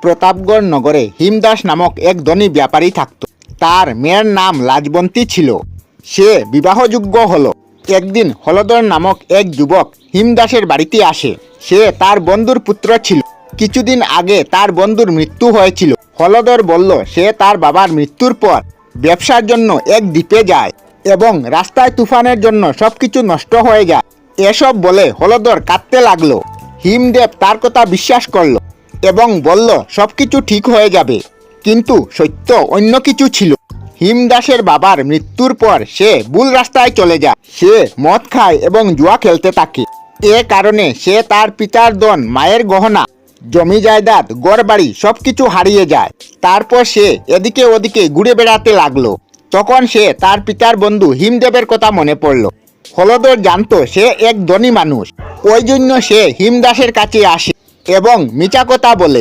প্রতাপগড় নগরে হিমদাস নামক এক ধনী ব্যাপারী থাকত। তার মেয়ের নাম লাজবন্তী ছিল। সে বিবাহযোগ্য হলো। একদিন হলধর নামক এক যুবক হিমদাসের বাড়িতে আসে। সে তার বন্ধুর পুত্র ছিল। কিছুদিন আগে তার বন্ধুর মৃত্যু হয়েছিল। হলধর বলল সে তার বাবার মৃত্যুর পর ব্যবসার জন্য এক দ্বীপে যায় এবং রাস্তায় তুফানের জন্য সবকিছু নষ্ট হয়ে যায়। এসব বলে হলধর কাঁদতে লাগলো। হিমদেব তার কথা বিশ্বাস করল এবং বলল সবকিছু ঠিক হয়ে যাবে। কিন্তু সত্য অন্য কিছু ছিল। হিমদাসের বাবার মৃত্যুর পর সে ভুল রাস্তায় চলে যায়। সে মদ খায় এবং জুয়া খেলতে থাকে। এ কারণে সে তার পিতার ধন, মায়ের গহনা, জমি জায়দাদ, ঘরবাড়ি সবকিছু হারিয়ে যায়। তারপর সে এদিকে ওদিকে ঘুরে বেড়াতে লাগলো। তখন সে তার পিতার বন্ধু হিমদেবের কথা মনে পড়ল। হলধর জানতো সে এক ধনী মানুষ। ওই জন্য সে হিমদাসের কাছে আসে এবং মিছা কথা বলে।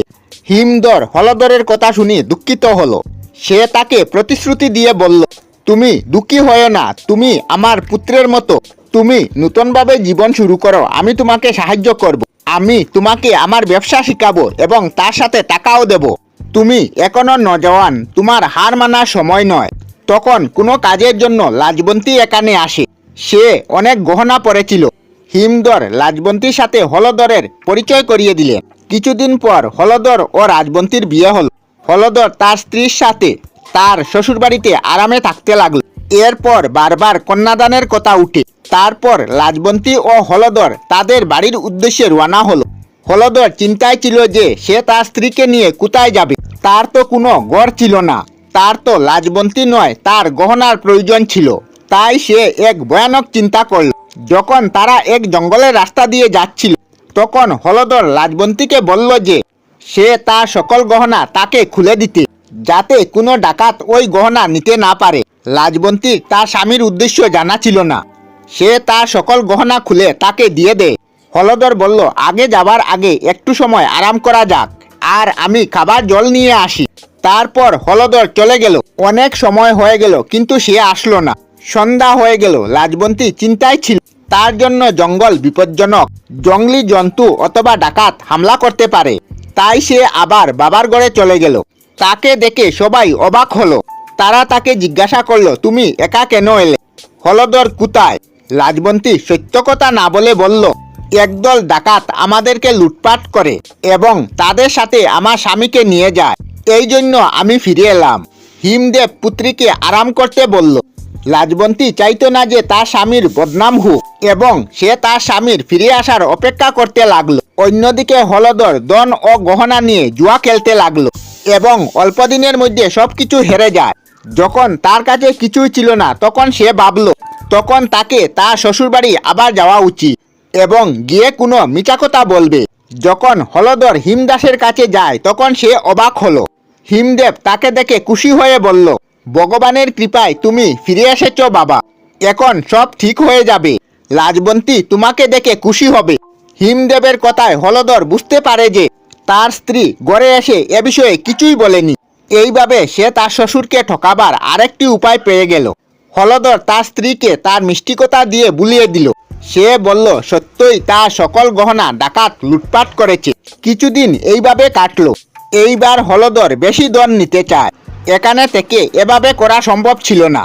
হিমধর হলধরের কথা শুনে দুঃখিত হলো। সে তাকে প্রতিশ্রুতি দিয়ে বলল, তুমি দুঃখী হয়েও না, তুমি আমার পুত্রের মতো। তুমি নতুনভাবে জীবন শুরু করো, আমি তোমাকে সাহায্য করব। আমি তোমাকে আমার ব্যবসা শিখাবো এবং তার সাথে টাকাও দেব। তুমি এখনো নজওয়ান, তোমার হার মানার সময় নয়। তখন কোনো কাজের জন্য লাজবন্তী এখানে আসে। সে অনেক গহনা পরেছিল। হিমধর লাজবন্তীর সাথে হলধরের পরিচয় করিয়ে দিলেন। কিছুদিন পর হলধর ও রাজবন্তীর বিয়ে হলো। হলধর তার স্ত্রীর সাথে তার শ্বশুরবাড়িতে আরামে থাকতে লাগলো। এরপর বারবার কন্যাদানের কথা উঠে। তারপর লাজবন্তী ও হলধর তাদের বাড়ির উদ্দেশ্যে রওনা হলো। হলধর চিন্তায় ছিল যে সে তার স্ত্রীকে নিয়ে কোথায় যাবে। তার তো কোনো ঘর ছিল না। তার তো লাজবন্তী নয়, তার গহনার প্রয়োজন ছিল। তাই সে এক ভয়ানক চিন্তা করল। যখন তারা এক জঙ্গলের রাস্তা দিয়ে যাচ্ছিল, তখন হলধর লাজবন্তীকে বলল যে সে তার সকল গহনা তাকে খুলে দিতে, যাতে কোনো ডাকাত ওই গহনা নিতে না পারে। লাজবন্তী তার স্বামীর উদ্দেশ্য জানা ছিল না। সে তার সকল গহনা খুলে তাকে দিয়ে দেয়। হলধর বলল, আগে যাবার আগে একটু সময় আরাম করা যাক, আর আমি খাবার জল নিয়ে আসি। তারপর হলধর চলে গেল। অনেক সময় হয়ে গেল কিন্তু সে আসলো না। সন্ধ্যা হয়ে গেল। লাজবন্তী চিন্তায় ছিল। তার জন্য জঙ্গল বিপজ্জনক। জঙ্গলি জন্তু অথবা ডাকাত হামলা করতে পারে। তাই সে আবার বাবার ঘরে চলে গেল। তাকে দেখে সবাই অবাক হলো। তারা তাকে জিজ্ঞাসা করলো, তুমি একা কেন এলে? হলধর কোথায়? লাজবন্তী সত্য কথা না বলে বলল, একদল ডাকাত আমাদেরকে লুটপাট করে এবং তাদের সাথে আমার স্বামীকে নিয়ে যায়। এই জন্য আমি ফিরে এলাম। হিমদেব পুত্রীকে আরাম করতে বলল। লাজবন্তী চাইতো না যে তার স্বামীর বদনাম হোক এবং সে তার স্বামীর ফিরে আসার অপেক্ষা করতে লাগলো। অন্যদিকে হলধর ধন ও গহনা নিয়ে জুয়া খেলতে লাগলো এবং অল্প দিনের মধ্যে সবকিছু হেরে যায়। যখন তার কাছে কিছুই ছিল না, তখন সে ভাবলো তখন তাকে তার শ্বশুরবাড়ি আবার যাওয়া উচিত এবং গিয়ে কোনো মিথ্যা কথা বলবে। যখন হলধর হিমদাসের কাছে যায়, তখন সে অবাক হলো। হিমদেব তাকে দেখে খুশি হয়ে বলল, ভগবানের কৃপায় তুমি ফিরে এসেছো বাবা। এখন সব ঠিক হয়ে যাবে। লাজবন্তী তোমাকে দেখে খুশি হবে। হিমদেবের কথায় হলধর বুঝতে পারে যে তার স্ত্রী ঘরে এসে এ বিষয়ে কিছুই বলেনি। এইভাবে সে তার শ্বশুরকে ঠকাবার আরেকটি উপায় পেয়ে গেল। হলধর তার স্ত্রীকে তার মিষ্টি কথা দিয়ে বুলিয়ে দিল। সে বলল সত্যই তার সকল গহনা ডাকাত লুটপাট করেছে। কিছুদিন এইভাবে কাটলো। এইবার হলধর বেশি ধন নিতে চায়। এখানে থেকে এভাবে করা সম্ভব ছিল না।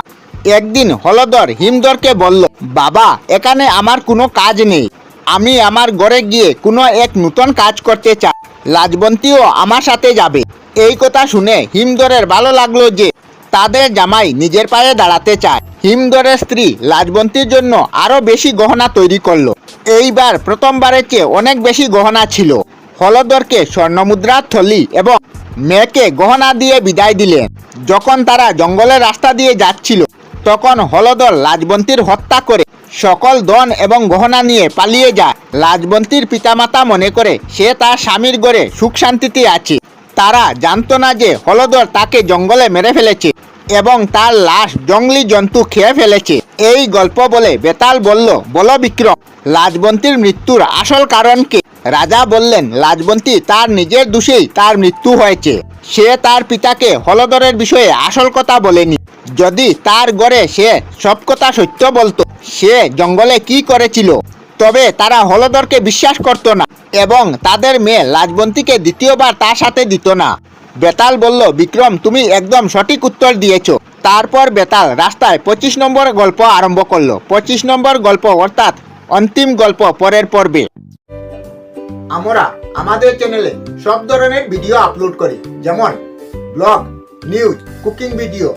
একদিন হলধর হিমধরকে বলল, বাবা, এখানে আমার কোনো কাজ নেই। আমি আমার ঘরে গিয়ে কোনো এক নতুন কাজ করতে চাই। লাজবন্তীও আমার সাথে যাবে। এই কথা শুনে হিমধরের ভালো লাগলো যে তাদের জামাই নিজের পায়ে দাঁড়াতে চায়। হিমধরের স্ত্রী লাজবন্তীর জন্য আরো বেশি গহনা তৈরি করলো। এইবার প্রথমবারের চেয়ে অনেক বেশি গহনা ছিল। হলধরকে স্বর্ণমুদ্রার থলি এবং মেয়েকে গহনা দিয়ে বিদায় দিলেন। যখন তারা জঙ্গলের রাস্তা দিয়ে যাচ্ছিল, তখন হলধর লাজবন্তীর হত্যা করে সকল ধন এবং গহনা নিয়ে পালিয়ে যায়। লাজবন্তীর পিতামাতা মনে করে সে তার স্বামীর ঘরে সুখ শান্তিতে আছে। তারা জানতো না যে হলধর তাকে জঙ্গলে মেরে ফেলেছে এবং তার লাশ জঙ্গলি জন্তু খেয়ে ফেলেছে। এই গল্প বলে বেতাল বলল, বলো বিক্রম, লাজবন্তীর মৃত্যুর আসল কারণ কি? রাজা বললেন, লাজবন্তী তার নিজের দোষেই তার মৃত্যু হয়েছে। সে তার পিতাকে হলধরের বিষয়ে আসল কথা বলেনি। যদি তার ঘরে সে সব কথা সত্য বলতো, সে জঙ্গলে কি করেছিল তবে তারা হলধরকে বিশ্বাস করত না এবং তাদের মেয়ে লাজবন্তীকে দ্বিতীয়বার তার সাথে দিত না। বেতাল বলল, বিক্রম তুমি একদম সঠিক উত্তর দিয়েছ। তারপর বেতাল রাস্তায় 25 নম্বর গল্প আরম্ভ করলো। 25 নম্বর গল্প অর্থাৎ অন্তিম গল্প পরের পর্বে। আমরা আমাদের চ্যানেলে সব ধরনের ভিডিও আপলোড করি, যেমন ব্লগ, নিউজ, কুকিং ভিডিও,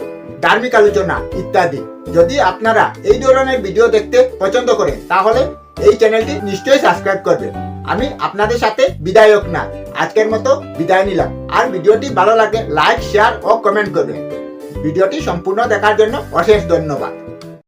ধার্মিক আলোচনা ইত্যাদি। যদি আপনারা এই ধরনের ভিডিও দেখতে পছন্দ করেন তাহলে এই চ্যানেলটি নিশ্চয়ই সাবস্ক্রাইব করবেন। আমি আপনাদের সাথে বিদায়ক না, আজকের মতো বিদায় নিলাম। আর ভিডিওটি ভালো লাগে লাইক, শেয়ার ও কমেন্ট করবেন। ভিডিওটি সম্পূর্ণ দেখার জন্য অশেষ ধন্যবাদ।